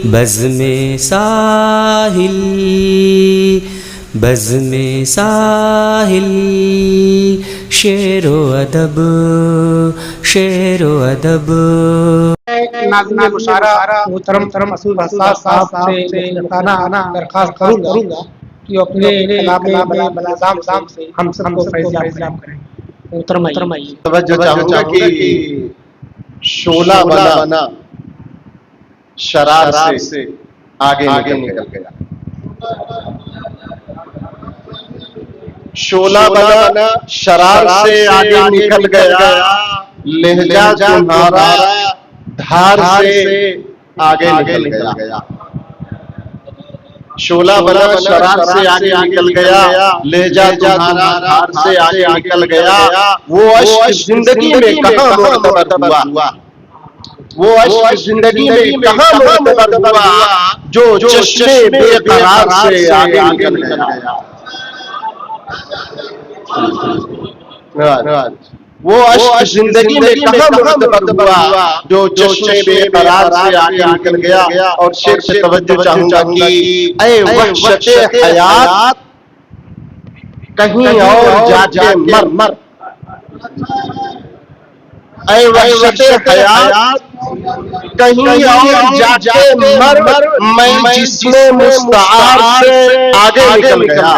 बज़्म-ए साहिल, बज़्म-ए साहिल, शेरो अदब, शेरो अदब। नाज़िम मुशारा मोहतरम मसूद हसास साहब से दरख्वास्त करूँगा कि अपने कलाम बलाज़ाम से हम सबको फैज़याब करें। मोहतरम आइए। तवज्जो चाहूँगा कि शोला बना शरार से आगे निकल गया। शोला बना शरार से आगे निकल गया, लहजा तुम्हारा धार से आगे निकल गया। शोला बना शरार से आगे निकल गया, लहजा तुम्हारा धार से आगे निकल गया। वो अश्क जिंदगी में कहाँ मुअतबर हुआ, वो अश्क जिंदगी में कहाँ मुअतबर हुआ, जो चश्मे बेकरार से आगे निकल गया। वो अश्क जिंदगी में कहाँ मुअतबर हुआ, जो चश्मे बेकरार से आगे निकल गया। और शेर पे तवज्जो चाहूंगा कि ऐ वहशते हयात कहीं और जाके मर, ऐ वहशते हयात कहीं और जाके मर, मैं जिस्मे मुस्तआर से आगे निकल गया।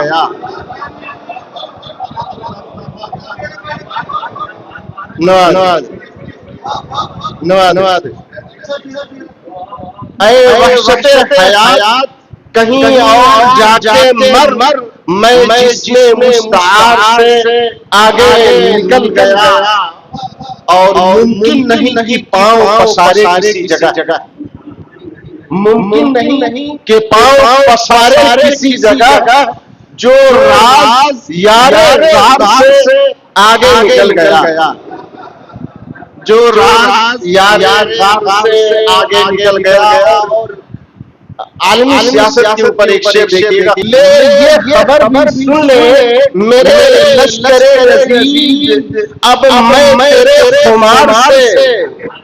नवाज ऐ वहशते हयात कहीं और जाके मर, मैं जिस्मे मुस्तआर से आगे निकल गया। और मुमकिन नहीं कि पांव पसारे किसी जगह, मुमकिन नहीं कि पांव पसारे किसी जगह, जो राज यारे राज से आगे निकल गया, जो राज यारे राज से आगे निकल गया। आलमी सियासत के ऊपर एक शेर देखिएगा, ले ये खबर भी सुन ले मेरे लश्करे रज़ीज़, अब मैं तेरे खुमार से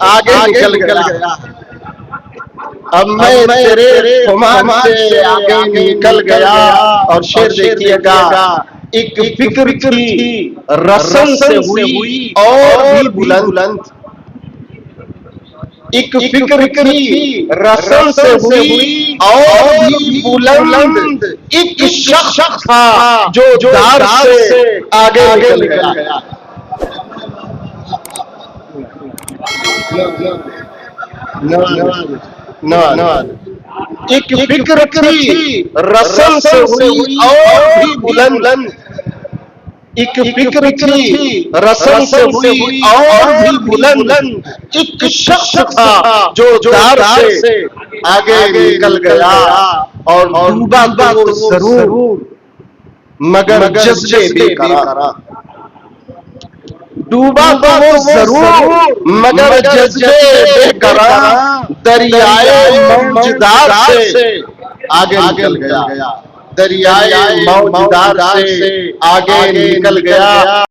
आगे निकल गया। अब मैं तेरे खुमार से आगे निकल गया। और शेर देखिएगा, एक फिक्र की रसन से हुई और भी बुलंद, एक फिक्र की रसन से हुई और भी बुलंद, एक शख्स था जो दार से आगे निकल गया। एक फिक्र की रसन से हुई और भी बुलंद, एक फिक्र की रसन से हुई और भी बुलंद, एक शख्स था जो दार से आगे निकल गया। और डूबा तो जरूर मगर जज्बे बेकरार, डूबा तो वो जरूर मगर जज्बे बेकरार, दरियाए मौजदार से आगे निकल गया, दरियाए मौजदार से आगे निकल गया।